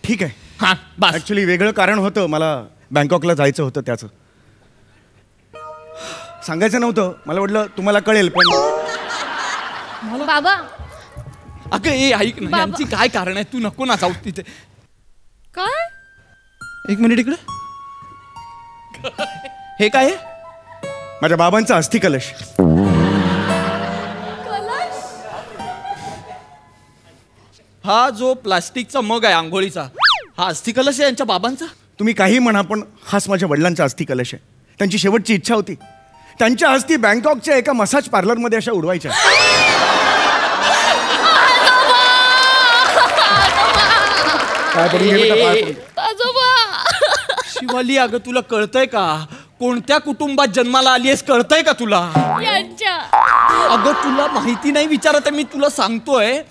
ठीक आहे. हा बस. ऍक्च्युली वेगळं कारण होतं, मला बँकॉकला जायचं होतं त्याचं. सांगायचं नव्हतं, मला वाटलं तुम्हाला कळेल पण. बाबा अगं ए ऐक ना, यांची काय कारण आहे? तू नको ना जाऊ तिथे. काय? एक मिनिट इकडे. हे काय आहे? माझ्या बाबांचा अस्थि कलश. हा जो प्लास्टिकचा मग आहे आंघोळीचा, हा अस्थि कलश आहे यांच्या बाबांचा? तुम्ही काही म्हणा पण हाच माझ्या वडिलांचा अस्थि कलश आहे. त्यांची शेवटची इच्छा होती त्यांच्या अस्थि बँकॉकच्या एका मसाज पार्लरमध्ये अशा उडवायच्या. काय पडून घे बेटा, पाय पडून. शिवाली अगं तुला कळतंय का? कोणत्या कुटुंबात जन्माला आली आहेस कळतंय का तुला? अगं तुला माहिती नाही विचारत आहे मी, तुला सांगतोय.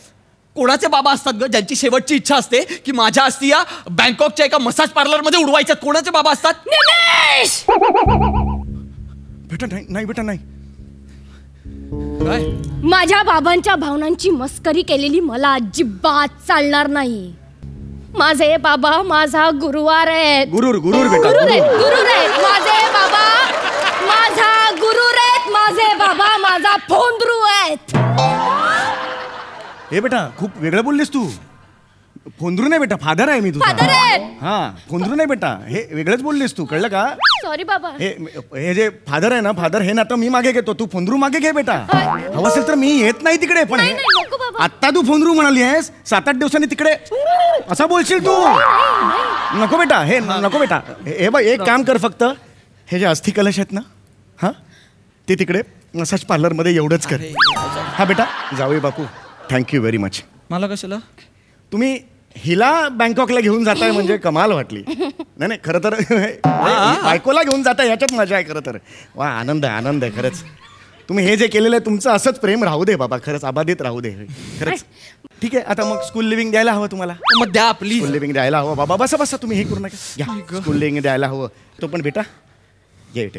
कोणाचे बाबा असतात ग ज्यांची शेवटची इच्छा असते की माझ्या अस्थि या बँकॉकच्या एका मसाज पार्लर मध्ये उडवायच्यात? कोणाचे बाबा असतात? बेटा नाही बेटा नाही. काय? माझ्या बाबांच्या भावनांची मस्करी केलेली मला अजिबात चालणार नाही. माझे बाबा माझा गुरुवार आहेत. गुरुर बेटा गुरुर आहेत माझे बाबा, माझा गुरुर आहेत माझे बाबा, माझा फोंद्रू आहेत. हे बेटा खूप वेगळं बोललीस तू. फोंद्रू नाही बेटा, फादर आहे मी तुझा. फादर आहेत. हा फोंद्रू नाही बेटा, हे वेगळंच बोललीस तू, कळलं का? सॉरी बाबा. हे जे फादर आहे ना, फादर हे नातं मी मागे घेतो, तू फोंद्रू मागे घे बेटा. हवं असेल तर मी येत नाही तिकडे, पण आत्ता तू फोंद्रू म्हणाली आहेस, 7-8 दिवसांनी तिकडे असा बोलशील तू. नको बेटा, हे नको बेटा. हे बघ एक काम कर, फक्त हे जे अस्थि कलश आहेत ना, हा ते तिकडे मसाज पार्लर मध्ये एवढंच कर. हा बेटा जाऊया बापू, थँक्यू व्हेरी मच. मला कशाला? तुम्ही हिला बँकॉकला घेऊन जाताय म्हणजे कमाल वाटली. नाही खरं तर बायकोला घेऊन जाताय याच्यात मजा आहे खरं तर. वा आनंद आहे खरंच. तुम्ही हे जे केलेलं आहे तुमचं असंच प्रेम राहू दे बाबा, खरंच अबाधित राहू दे खरंच. ठीक आहे आता मग स्कूल लिव्हिंग द्यायला हवं तुम्हाला. मग द्या प्लीज. स्कूल लिव्हिंग द्यायला हवं बाबा. बसा तुम्ही हे करू नका. घ्या स्कूल लिव्हिंग द्यायला हवं. तो पण बेटा ये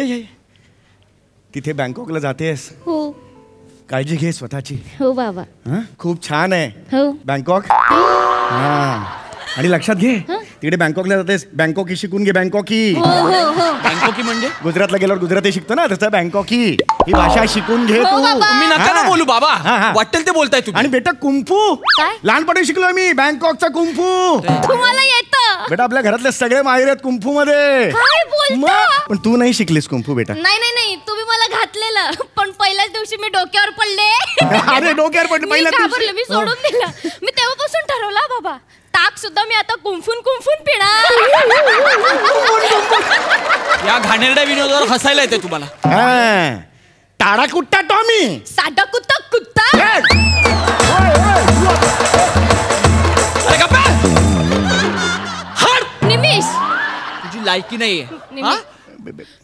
ये तिथे बँकॉकला जातेस. हो काळजी घे स्वतःची. हो बाबा. खूप छान आहे हो बँकॉक. आणि लक्षात घे तिकडे बँकॉकला जातेस बँकॉकी शिकून घे. बँकॉकी बँकॉकी म्हणजे गुजरातला गेल्यावर गुजराती शिकतो ना तसं बँकॉकी ही भाषा शिकून घे तू. मी नका ना बोलू बाबा. वाटेल ते बोलताय तुम्ही. आणि बेटा कुंफू काय? लहानपणी शिकलोय मी बँकॉकचा कुंफू. तुम्हाला येतं? बेटा आपल्या घरातले सगळे माहिर आहेत कुंफू मध्ये. काय बोलता? पण तू नाही शिकलीस कुंफू बेटा. नाही तुम्ही मला घातलेलं पण पहिल्याच दिवशी मी डोक्यावर पडले. अरे डोक्यावर पडले पहिल्या दिवशी. मी सोडून दिलं. मी तेव्हापासून ठरवला बाबा ताक सुद्धा मी आता कुंफून पिणार. या घाणेरड्या विनोदावर हसायला येते तुम्हाला. टाळा कुट्टा टॉमी. साधा कुत्ता. अरे गप्पा. निमिष तुझी लायकी नाहीये.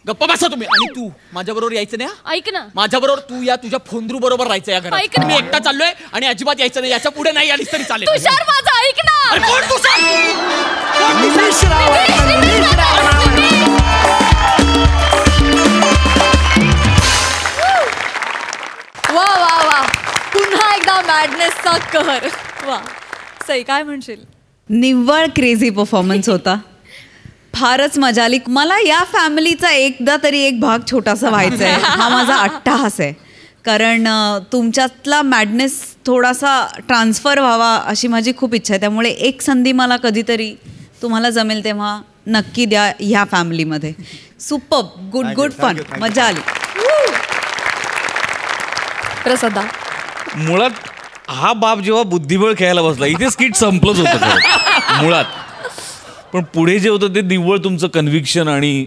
गप्पा बसा तुम्ही. आणि तू माझ्या बरोबर यायचं नाही. ऐक ना माझ्या बरोबर तू या तुझ्या फोंद्रू बरोबर राहायचं या घरात. ऐक ना. मी एकटा चाललोय आणि अजिबात यायचं नाही. याच्या पुढे नाही आलीस तरी चालेल. तुषार माझा ऐक ना. अरे कोण तुषार? निमिष वा पुन्हा एकदा मॅडनेसचा कहर. वा सई काय म्हणशील? निव्वळ क्रेझी परफॉर्मन्स होता. फारच मजा आली. मला या फॅमिलीचा एकदा तरी एक भाग छोटासा व्हायचा आहे. हा माझा अट्टाहास आहे. कारण तुमच्यातला मॅडनेस थोडासा ट्रान्सफर व्हावा अशी माझी खूप इच्छा आहे. त्यामुळे एक संधी मला कधीतरी तुम्हाला जमेल तेव्हा नक्की द्या ह्या फॅमिलीमध्ये. सुपर्ब. Good fun. मजा आली. प्रसादा मुळात हा बाप जेव्हा बुद्धिबळ खेळायला बसला इथे स्किट संपलंच होतं खरं मुळात. पण पुढे जे होतं ते निव्वळ तुमचं कन्व्हिक्शन आणि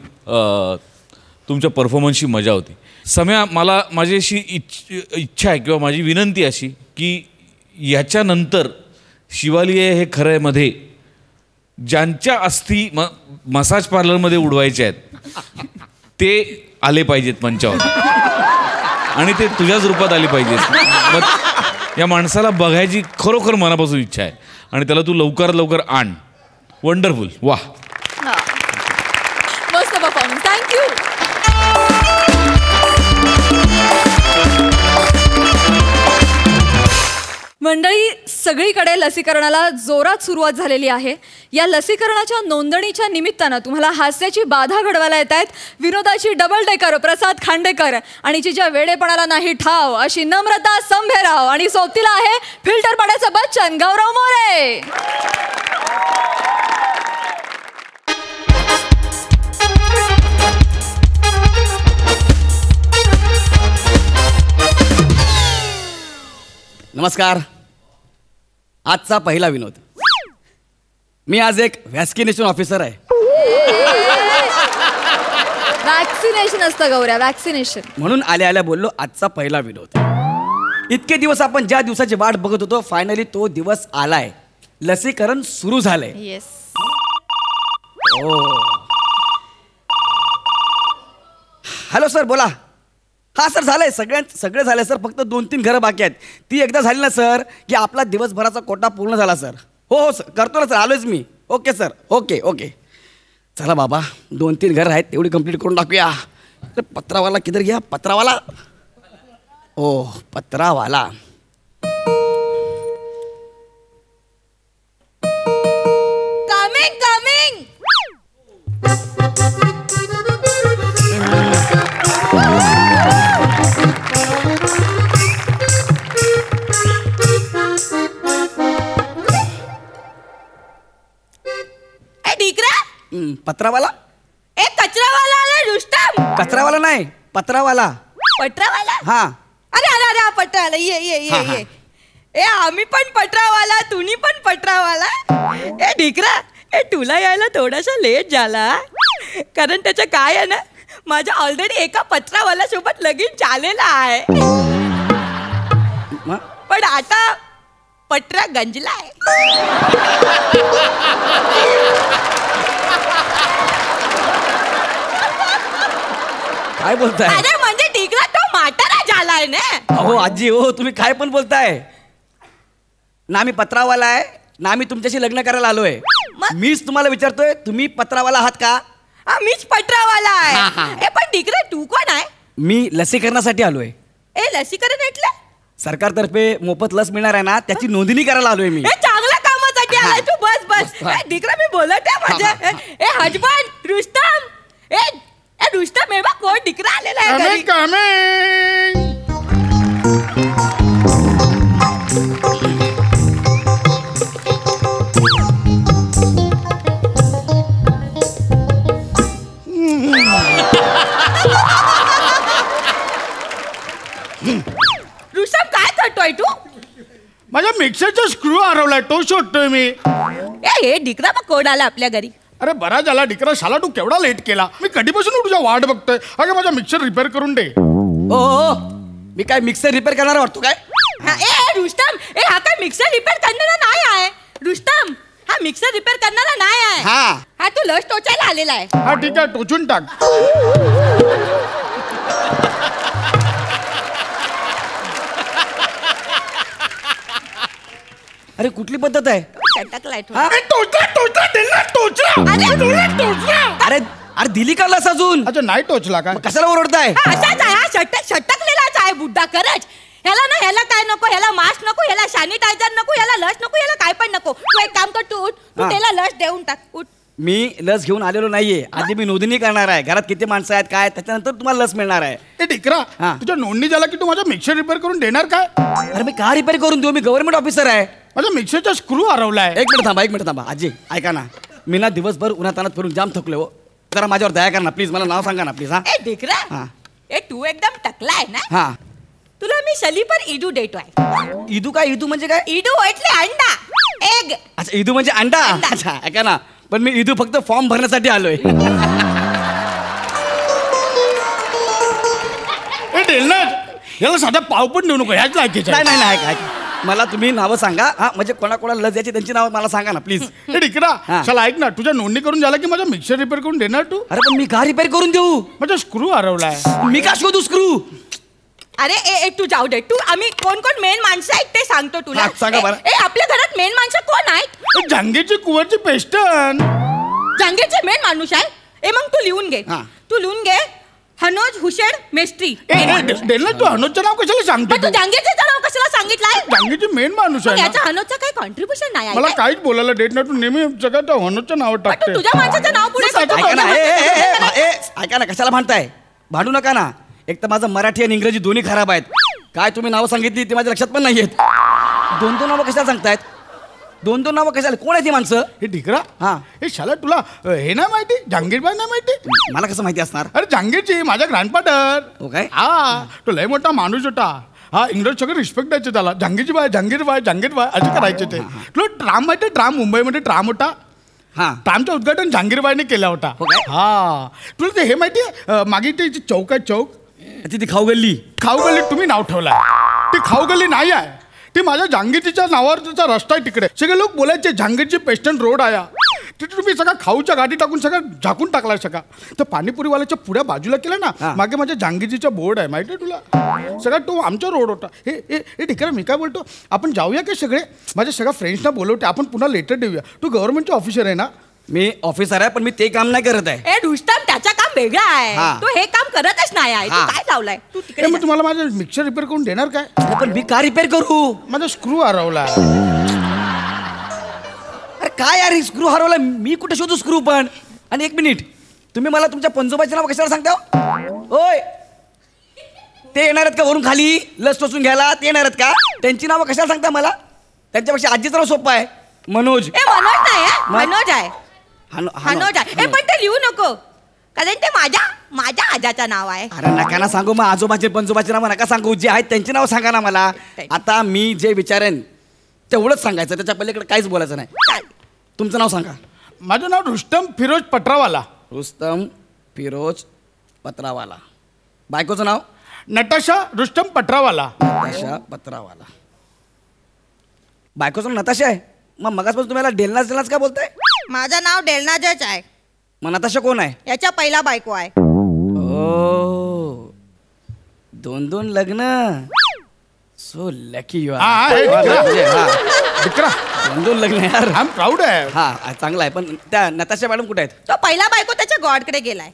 तुमच्या परफॉर्मन्सची मजा होती. सम्या मला माझी अशी इच्छा आहे किंवा माझी विनंती अशी की याच्यानंतर शिवालिये हे खरं आहे मध्ये ज्यांच्या अस्थी मसाज पार्लरमध्ये उडवायचे आहेत ते आले पाहिजेत मंचावर आणि ते तुझ्याच रूपात आले पाहिजेत. मग या माणसाला बघायची खरोखर मनापासून इच्छा आहे आणि त्याला तू लवकरात लवकर आण. वंडरफुल. वा मस्त परफॉर्मन्स. थँक्यू. मंडळी सगळीकडे लसीकरणाला जोरात सुरुवात झालेली आहे. या लसीकरणाच्या नोंदणीच्या निमित्तानं तुम्हाला हास्याची बाधा घडवायला येत आहेत विनोदाची डबल डेकर प्रसाद खांडेकर आणि जिच्या वेडेपणाला नाही ठाव अशी नम्रता संभेराव आणि सोबतीला आहे फिल्टर पाड्याचं बच्चन गौरव मोरे. नमस्कार. आजचा पहिला विनोद. मी आज एक व्हॅक्सिनेशन ऑफिसर आहे. वॅक्सिनेशन असतं गौऱ्या. वॅक्सिनेशन म्हणून आल्या बोललो आजचा पहिला विनोद. इतके दिवस आपण ज्या दिवसाची वाट बघत होतो फायनली तो दिवस आलाय. लसीकरण सुरू झालंय. येस. हॅलो सर बोला. हा सर झालंय सगळे झालंय सर. फक्त 2-3 घरं बाकी आहेत. ती एकदा झाली ना सर की आपला दिवसभराचा कोटा पूर्ण झाला सर. हो सर करतो ना सर. आलोच मी. Okay sir. ओके चला बाबा 2-3 घरं आहेत तेवढी कंप्लीट करून टाकूया. पत्रावाला किधर गया? पत्रावाला. ओ पत्रावाला. कमिंग. पत्रावाला. ए कचरावाला आला रुस्तम. कचरावाला नाही पत्रावाला. पटरावाला. हा. अरे पटरावाला ये. ए आम्ही पण पटरावाला तुम्ही पण पटरावाला. ए ढिकरा ए तुला यायला थोडासा लेट झाला कारण त्याचं काय आहे ना माझ्या ऑलरेडी एका पत्रावाला सोबत लगीन झालेला आहे. मग? पण आता पटरा गंजलाय. काय बोलताय? अरे म्हणजे टिकला तो म्हातारा झालाय ना. अहो आजी हो, तुम्ही काय पण बोलताय. ना मी पत्रावाला आहे ना मी तुमच्याशी लग्न करायला आलोय. मग? मीच तुम्हाला विचारतोय, तुम्ही पत्रावाला आहात का? मीच पटरावाला आहे. पण टिकरा तू कोण आहे? मी लसीकरणासाठी आलोय. लसीकरण म्हटलं? सरकारतर्फे मोफत लस मिळणार आहे ना, त्याची नोंदणी करायला आलोय मी. चांगल्या कामासाठी आलाय तू. बस बस टिकरा मी बोलत आहे म्हणजे हजबंड रुस्तम. रुस्तम हे बघ कोण टिकरा आलेला आहे घरी. रुस्तम काय करतोय तू? माझ्या मिक्सरचा स्क्रू हरवलाय, तो शोधतोय मी. हे ढिकरा मग कोण आला आपल्या घरी? अरे बरा झाला डिकरा, शाला तू केवढा लेट केला. मी कधीपासून तुझ्या वाट बघतोय. अगं माझा मिक्सर रिपेअर करून दे. ओ मी काय मिक्सर रिपेअर करणार वाटतो काय? रुस्तम हा काय मिक्सर रिपेअर करणारा नाही आहे. रुस्तम हा मिक्सर रिपेअर करणारा नाही आहे. हा तू लस टोचायला आलेला आहे. हा ठीक आहे, टोचून टाक. अरे कुठली पद्धत आहे? टकलाय तू. अरे अरे दिली का लस अजून? अच्छा नाही टोचला का? कशाला ओरडताय? असाच आहे हा शटकलेलाच आहे बुड्ढा खरंच. ह्याला काय नको, ह्याला मास्क नको, ह्याला सॅनिटायझर नको, ह्याला लस नको, ह्याला काय पण नको. तू एक काम कर, तू उठ, तू त्याला लस देऊन टाक. उठ. मी लस घेऊन आलेलो नाहीये. आधी मी नोंदणी करणार आहे. घरात किती माणसं आहेत काय, त्याच्यानंतर तुम्हाला लस मिळणार आहे. ए डिकरा, तुझ्या नोंदणी झाला की तू माझा मिक्सर रिपेअर करून देणार काय? अरे मी का रिपेअर करून देऊ? मी गव्हर्नमेंट ऑफिसर आहे. माझा मिक्सरचा स्क्रू हरवलाय. एक मिनिट थांबा आजी, ऐका ना. मी ना दिवसभर उन्हातानात फिरून जाम थकलोय हो. जरा माझ्यावर दया करा ना प्लीज. मला नाव सांगा ना प्लीज. हा ढिकरा तू एकदम टकलाय ना. हा तुला मी शली पर ईदू देतोय. ईदू काय? ईदू म्हणजे काय? ईदू એટલે अंडा एग. अच्छा ईदू म्हणजे अंडा. अच्छा ऐका ना, पण मी ईदू फक्त फॉर्म भरण्यासाठी आलोय. याला साधा पाव पण देऊ नको. ह्याच लायकीचं आहे. नाही ऐका मला तुम्ही नावं सांगा. हा म्हणजे कोणाकोणाला लस द्यायची त्यांची नावं मला सांगा ना प्लीज. ए डिकरा, चला ऐक ना, तुझ्या नोंदणी करून झाला की माझा मिक्सर रिपेअर करून देणार तू? अरे पण मी का रिपेअर करून देऊ? माझा स्क्रू हरवलाय. मी का शोधू स्क्रू? अरे तू जाऊ दे. तू आम्ही कोण कोण मेन माणसं आहेत ते सांगतो तुला. सांगा बरं. आपल्या घरात मेन माणसं कोण आहेत? जांगेची कुवरची पेस्टन. जांगेचे मेन माणूस आहे. मग तू लिहून घे. तू लिहून घे हनोज हुसेन मेस्त्री. डेलना, तू हनोजचं नाव कशाला सांगते? तू जांगेचं नाव कशाला सांगितलंय? जांगेची मेन माणूस आहे. याचा हनोजचं काही कॉन्ट्रीब्युशन नाही. मला काहीच बोलायला देत नाही. तू नेहमी सगळं हनोजचं नाव टाकते. तुझ्या माणसाचं नाव पुढे ऐका ना, कशाला भांडताय? भांडू नका ना. एक तर माझं मराठी आणि इंग्रजी दोन्ही खराब आहेत. काय तुम्ही नावं सांगितली ती माझ्या लक्षात पण नाही आहेत. दोन नावं कशाला सांगतायत? दोन नावं कशाला? कोण आहे ती माणसं? हे डिकरा, हे शाला तुला हे नाही माहिती? जहांगीरबाई नाही माहिती? मला कसं माहिती असणार? अरे जहांगीरची माझा ग्रँडफादर. हो काय? हा तो लय मोठा माणूस होता. हा इंग्रज सगळं रिस्पेक्ट द्यायचे त्याला. जहांगीरबाई असे करायचे ते. तुला ट्राम माहिती? ट्राम मुंबईमध्ये ट्राम होता. ट्रामचं उद्घाटन जहांगीरबाईने केला होता. हा तुला ते हे माहिती आहे मागे ते चौक आहे, चौक ती खाऊगल्ली. खाऊगल्ली तुम्ही नाव ठेवलाय. ती खाऊगल्ली नाही आहे. ती माझ्या जहांगीरच्या नावावर त्याचा रस्ता आहे. तिकडे सगळे लोक बोलायचे जहांगीरची पेस्टन रोड आहे. तिथे तुम्ही सगळं खाऊच्या गाडी टाकून सगळं झाकून टाकलाय सगळा. तर पाणीपुरीवाल्याच्या पुढ्या बाजूला केलं ना, मागे माझ्या जहांगीरचा बोर्ड आहे माहिती आहे तुला? सगळा तो आमचा रोड होता. हे ठीक आहे. मी काय बोलतो, आपण जाऊया की सगळे? माझ्या सगळ्या फ्रेंड्सना बोलवते, आपण पुन्हा लेटर देऊया. तू गव्हर्नमेंटचे ऑफिसर आहे ना? मी ऑफिसर आहे पण मी ते काम नाही करत आहे. रुस्तम त्याचं काम वेगळं आहे. तो हे काम करतच नाही आहे. तू काय लावलाय? तू तिकडे मग तुम्हाला माझं मिक्सर रिपेअर करून देणार काय? पण मी का रिपेअर करू? माझा स्क्रू हरवला. अरे काय यार, स्क्रू हरवला? मी कुठे शोधू स्क्रू पण? आणि एक मिनिट, तुम्ही मला तुमच्या पंजोबाचे नाव कशाला सांगता? ओय ते येणार आहेत का वरून खाली लस टोचून घ्यायला? ते येणार आहेत का? त्यांची नावं कशाला सांगता मला? त्यांच्यापेक्षा आजीचं नाव सोपं आहे, मनोज. मनोज नाही, मनोज आहे. मनोज आहे. पण ते लिहू नको, कारण ते माझ्या आजाचं नाव आहे. अरे नका ना सांगू. मग आजोबाचे पंजोबाचे नाव नका सांगू. जे आहेत त्यांची नाव सांगा ना मला. आता मी जे विचारेन तेवढंच सांगायचं, त्याच्या पलीकडे काहीच बोलायचं नाही. तुमचं नाव सांगा. माझं नाव रुस्तम फिरोज पटरावाला. रुस्तम फिरोज पत्रावाला. बायकोचं नाव? नटाशा रुस्तम पटरावाला. नताशा पत्रावाला. बायकोचं नताशा आहे. मग मगासपासून तुम्हाला डेलनाच का बोलताय? माझं नाव डेलनाजच आहे. मग नताशा कोण आहे? याच्या पहिला बायको आहे. ओ 2 लग्न. सो लकी यू हा, आर. विक्रा 2 लग्न यार. आय एम प्राऊड आहे. हा चांगला आहे. पण त्या नताशा मॅडम कुठे आहेत? तो पहिला बायको त्याच्या गॉडकडे गेलाय.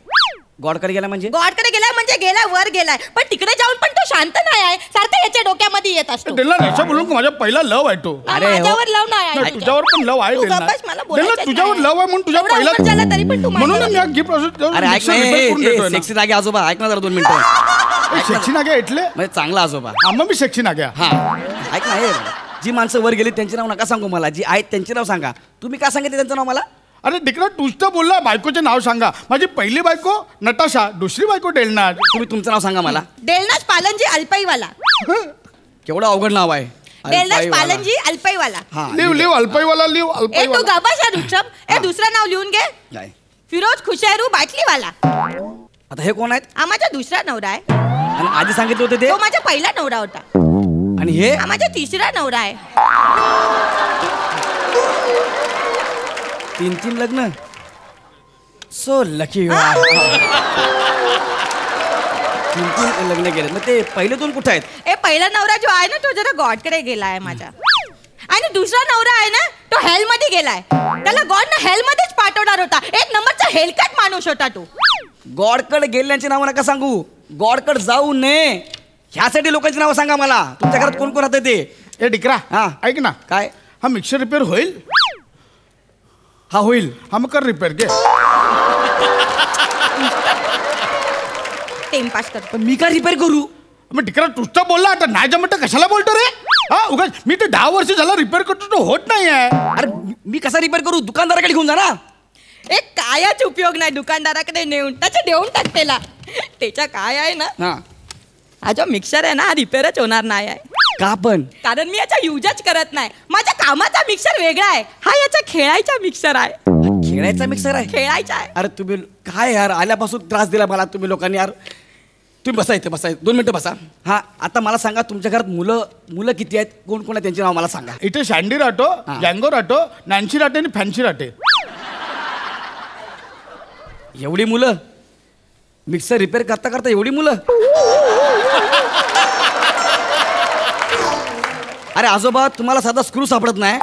गॉडकडे गेला म्हणजे? गॉडकडे गेलाय म्हणजे गेलाय, वर गेलाय. पण तिकडे जाऊन पण तो शांत नाही आहे. सारखं याच्या डोक्यामध्ये येत असतो. डेलना अशा बोलून माझा पहिला लव आहे तो. अरे हो. माझ्यावर लव नाही आहे. नाही, तुझ्यावर पण लव आहे तू डेलना. गप्प बस, मला डेलना बोलायचंच तुझ्यावर नाही. लव आहे म्हणून तुझ्या एवढं पहिला उशीर झाला तरी पण तू म्हणून माझ्यावर- मी हा गिफ्ट अरे ऐक नाही सेक्सी नागे आजोबा, ऐक ना जरा 2 मिनिटं. सेक्सी नाग्या ऐकले. म्हणजे चांगला आजोबा. आम्हा मी सेक्सी नाग्या. हा ऐक ना हे जी माणसं वर गेली त्यांचे नाव नका सांगू मला. जी आहेत त्यांचे नाव सांगा. तुम्ही का सांगितले त्यांचं नाव मला? अरे डिकरा तूच तर बोलला बायकोचे नाव सांगा. माझी पहिली बायको नटाशा, दुसरी बायको डेलना. तुम्ही तुमचं नाव सांगा मला. डेलनाज पालनजी अल्पाईवाला. केवढं अवघड नाव आहे. डेलनाज अल्पाईवाला. पालनजी अल्पाईवाला. हा लिव अल्पाईवाला लिव ए तू अल्पाईवाला. गबाशा रुषभ. ए दुसरं नाव लिहून घे. काय? फिरोज खुशेरू बाटलीवाला. आता हे कोण आहेत? हा माझा दुसरा नवरा आहे. आणि आधी सांगितले होते ते? तो माझा पहिला नवरा होता. आणि हे? हा माझा तिसरा नवरा आहे. 3 लग्न. So lucky you R. 3 लग्न गेले. मग ते पहिले 2 कुठे आहेत? ए पहिला नवरा जो आहे ना तो जरा गॉडकडे गेला आहे माझा. आणि दुसरा नवरा आहे ना तो हेल मध्ये गेलाय. त्याला गॉड ना हेल मध्येच पाठवणार होता. 1 नंबरचा हेलकट माणूस होता तो. गॉडकडे गेल्याची नावं नका सांगू. गॉडकडे जाऊ नये ह्यासाठी लोकांची नावं सांगा मला. तुमच्या घरात कोण कोण राहते ते? ए डिकरा हा. ऐक ना. काय? हा मिक्सर रिपेअर होईल? हा होईल. हा मग कर रिपेअर घे. टाइम पास करतो. पण मी काय रिपेअर करू? मग डिकरा तूच तर बोलला. आता नाही जमत तर कशाला बोलतो रे? हा उगाच मी ते 10 वर्ष झाला रिपेअर करतो तो होत नाही आहे. अरे मी कसा रिपेअर करू? दुकानदाराकडे घेऊन जा ना. एक कायाच उपयोग नाही दुकानदाराकडे नेऊन. त्याच्या देऊन टाक त्याला. त्याच्या काय आहे ना हा हा जो मिक्सर आहे ना हा रिपेअरच होणार नाही आहे. का पण? कारण मी याचा युजच करत नाही. माझ्या कामाचा मिक्सर वेगळा आहे. हा याचा खेळायचा मिक्सर आहे. खेळायचा मिक्सर आहे? खेळायचा आहे. अरे तुम्ही काय यार आल्यापासून त्रास दिला मला तुम्ही लोकांनी यार. तुम्ही बसा इथे, बसा 2 मिनिटं बसा. हा आता मला सांगा तुमच्या घरात मुलं किती आहेत? कोण कोण आहेत त्यांचे नाव मला सांगा. इथे सँडी राहतो, हा. जँगो राहतो, नॅन्सी राहते आणि फॅन्सी राहते. एवढी मुलं? मिक्सर रिपेअर करता करता एवढी मुलं? अरे आजोबा तुम्हाला साधा स्क्रू सापडत नाही?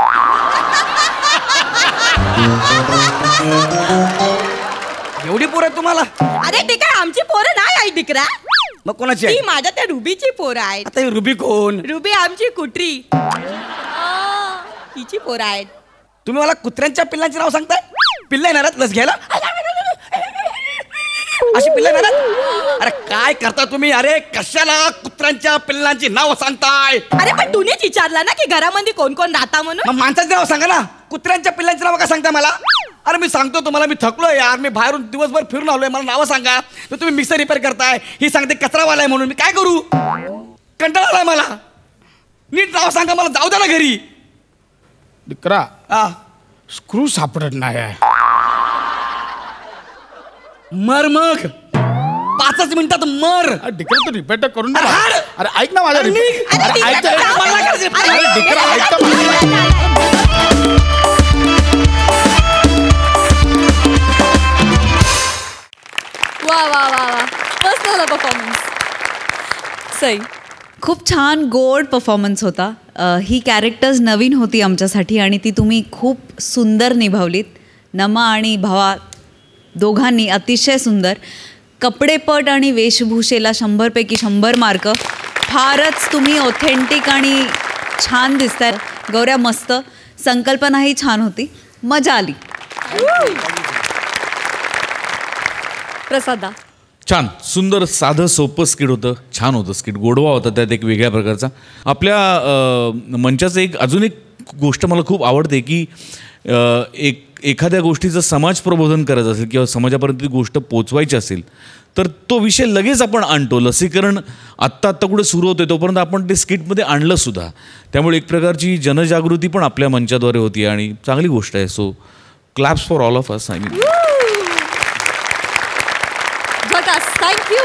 एवढी पोरं आहेत तुम्हाला? अरे ते काय आमची पोरं नाही आहे डिकरा. मग कोणाची ती आहे? माझ्या त्या रुबीची पोरं आहेत. आता ही रुबी कोण? रुबी आमची कुटरी. तिची पोरं आहेत. तुम्ही मला कुत्र्यांच्या पिल्लांची नाव सांगताय? पिल्ला येणार आहेत लस घ्यायला? अशी पिल्ला येणार आहेत? अरे काय करता तुम्ही? अरे कशाला कुत्र्यांच्या पिल्लांची नाव सांगताय? अरे पण तूनेच विचारला ना की घरामध्ये कोण कोण राहता म्हणून. मग माणसाचे नाव सांगा ना. कुत्र्यांच्या पिल्लांची नाव का सांगता मला? अरे मी सांगतो तुम्हाला मी थकलोय यार. मी बाहेरून दिवसभर फिरून आलोय. मला नावं सांगा. तर तुम्ही मिक्सर रिपेअर करताय. ही सांगते कचरावाला आहे म्हणून. मी काय करू? कंटाळा आलाय मला. नीट नाव सांगा मला. जाऊ द्या ना घरी. डिकरा हा स्क्रू सापडत नाही आहे. मर मग 5 मिनिटात मर. डिकरा तू रिपेअर तर करून दे. अरे हाड! अरे ऐक ना माझा अरे repair. निघ! अरे अरे ऐक डिकरा, ना. मला काय करायचं? अरे डिकरा ऐक ना माझं. वा वा वा वा मस्त झाला परफॉर्मन्स. सई खूप छान गोड परफॉर्मन्स होता. ही कॅरेक्टर्स नवीन होती आमच्यासाठी आणि ती तुम्ही खूप सुंदर निभावलीत. नमा आणि भावा दोघांनी अतिशय सुंदर. कपडेपट आणि वेशभूषेला 100पैकी 100 मार्क. फारच तुम्ही ऑथेंटिक आणि छान दिसताय. गौऱ्या मस्त. संकल्पनाही छान होती. मजा आली. प्रसादा छान सुंदर साधं सोपं स्किट होतं. छान होतं स्किट. गोडवा होता त्यात एक वेगळ्या प्रकारचा. आपल्या मंचाचं अजून एक गोष्ट मला खूप आवडते की एखाद्या गोष्टीचं समाज प्रबोधन करायचं असेल किंवा समाजापर्यंत ती गोष्ट पोचवायची असेल तर तो विषय लगेच आपण आणतो. लसीकरण आत्ता कुठे सुरू होते तोपर्यंत आपण ते स्किटमध्ये आणलं सुद्धा. त्यामुळे एक प्रकारची जनजागृती पण आपल्या मंचाद्वारे होती आणि चांगली गोष्ट आहे. So claps for all of us. I mean thank you.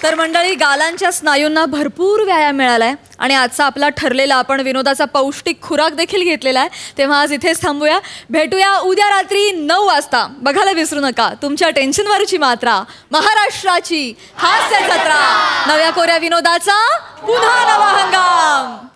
तर मंडळी, गालांच्या स्नायूंना भरपूर व्यायाम मिळालाय आणि आजचा आपला ठरलेला आपण विनोदाचा पौष्टिक खुराक देखील घेतलेला आहे. तेव्हा आज इथेच थांबूया. भेटूया उद्या रात्री 9 वाजता. बघायला विसरू नका तुमच्या टेन्शनवरची मात्रा, महाराष्ट्राची हास्य जत्रा, नव्या कोऱ्या विनोदाचा पुन्हा नवा हंगाम.